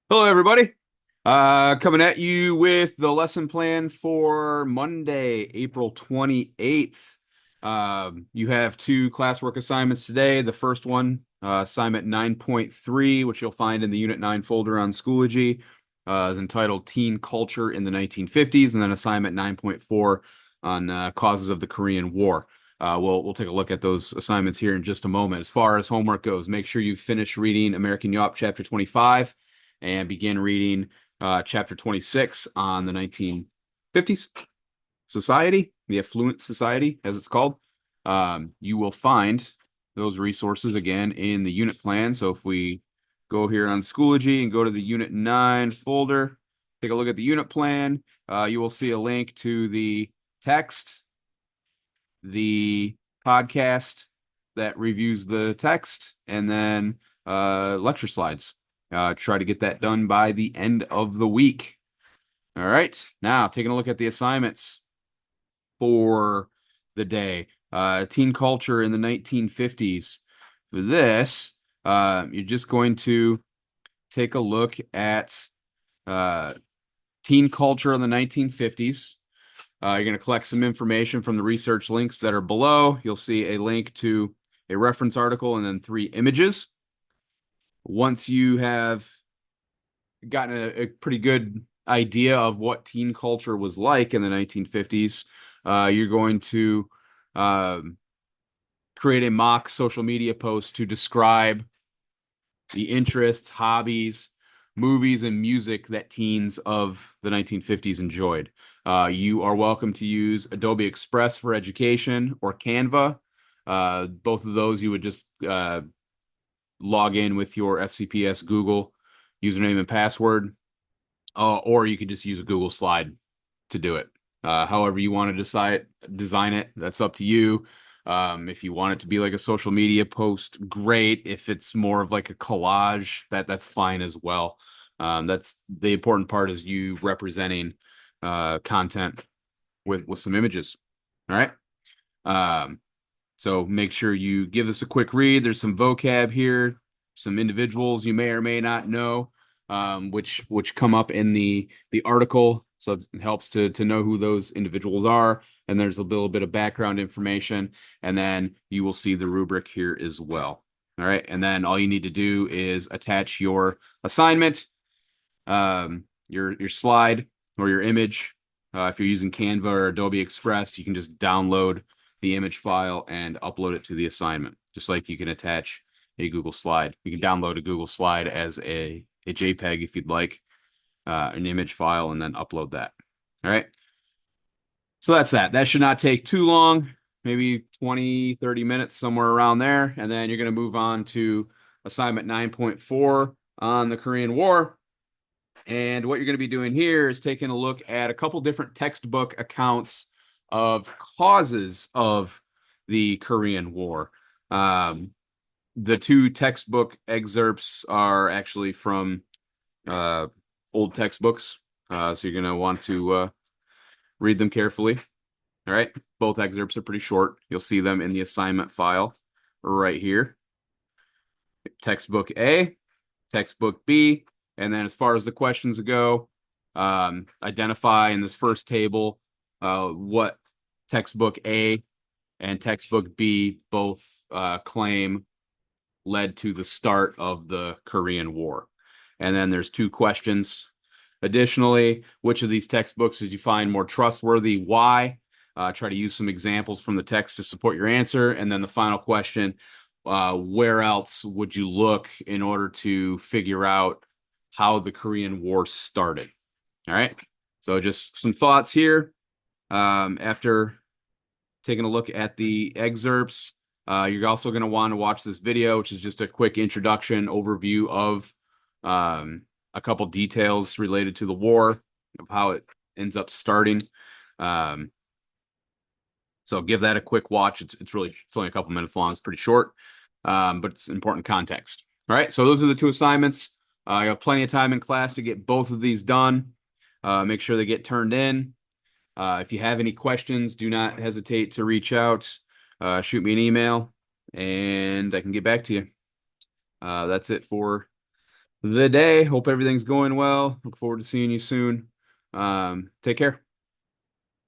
Hello, everybody. Coming at you with the lesson plan for Monday, April 28th. You have two classwork assignments today. The first one, assignment 9.3, which you'll find in the Unit 9 folder on Schoology, is entitled Teen Culture in the 1950s, and then assignment 9.4 on causes of the Korean War. We'll take a look at those assignments here in just a moment. As far as homework goes, make sure you finish reading American Yawp Chapter 25 and begin reading chapter 26 on the 1950s society, the affluent society, as it's called. You will find those resources again in the unit plan. So if we go here on Schoology and go to the Unit 9 folder, take a look at the unit plan, you will see a link to the text, the podcast that reviews the text, and then lecture slides. Try to get that done by the end of the week. All right. Now, taking a look at the assignments for the day. Teen culture in the 1950s. For this, you're just going to take a look at uh, teen culture in the 1950s. You're going to collect some information from the research links that are below. You'll see a link to a reference article and then 3 images. Once you have gotten a pretty good idea of what teen culture was like in the 1950s, you're going to create a mock social media post to describe the interests, hobbies, movies, and music that teens of the 1950s enjoyed. You are welcome to use Adobe Express for Education or Canva. Both of those you would just log in with your FCPS Google username and password, or you could just use a Google slide to do it. However you want to design it, that's up to you. If you want it to be like a social media post, great. If it's more of like a collage, that's fine as well. That's the important part is you representing content with some images. All right. Um, so make sure you give this a quick read. There's some vocab here, some individuals you may or may not know, which come up in the article. So it helps to know who those individuals are. And there's a little bit of background information. And then you will see the rubric here as well. All right. And then all you need to do is attach your assignment, your slide or your image. If you're using Canva or Adobe Express, you can just download the image file and upload it to the assignment, just like you can attach a Google slide. You can download a Google slide as a JPEG if you'd like, an image file, and then upload that. All right. So that's that. That should not take too long, maybe 20, 30 minutes, somewhere around there. And then you're going to move on to assignment 9.4 on the Korean War. And what you're going to be doing here is taking a look at a couple different textbook accounts of causes of the Korean War. The 2 textbook excerpts are actually from old textbooks, so you're going to want to read them carefully. All right, both excerpts are pretty short. You'll see them in the assignment file right here. Textbook A, textbook B, and then as far as the questions go, identify in this first table what textbook A and textbook B both claim led to the start of the Korean War. And then there's 2 questions. Additionally, which of these textbooks did you find more trustworthy? Why? Try to use some examples from the text to support your answer. And then the final question, where else would you look in order to figure out how the Korean War started? All right. So just some thoughts here. After taking a look at the excerpts, you're also going to want to watch this video, which is just a quick introduction overview of a couple details related to the war, of how it ends up starting. So give that a quick watch. It's only a couple minutes long. It's pretty short, but it's important context. All right. So those are the 2 assignments. I have plenty of time in class to get both of these done. Make sure they get turned in. If you have any questions, do not hesitate to reach out. Shoot me an email, and I can get back to you. That's it for the day. Hope everything's going well. Look forward to seeing you soon. Take care.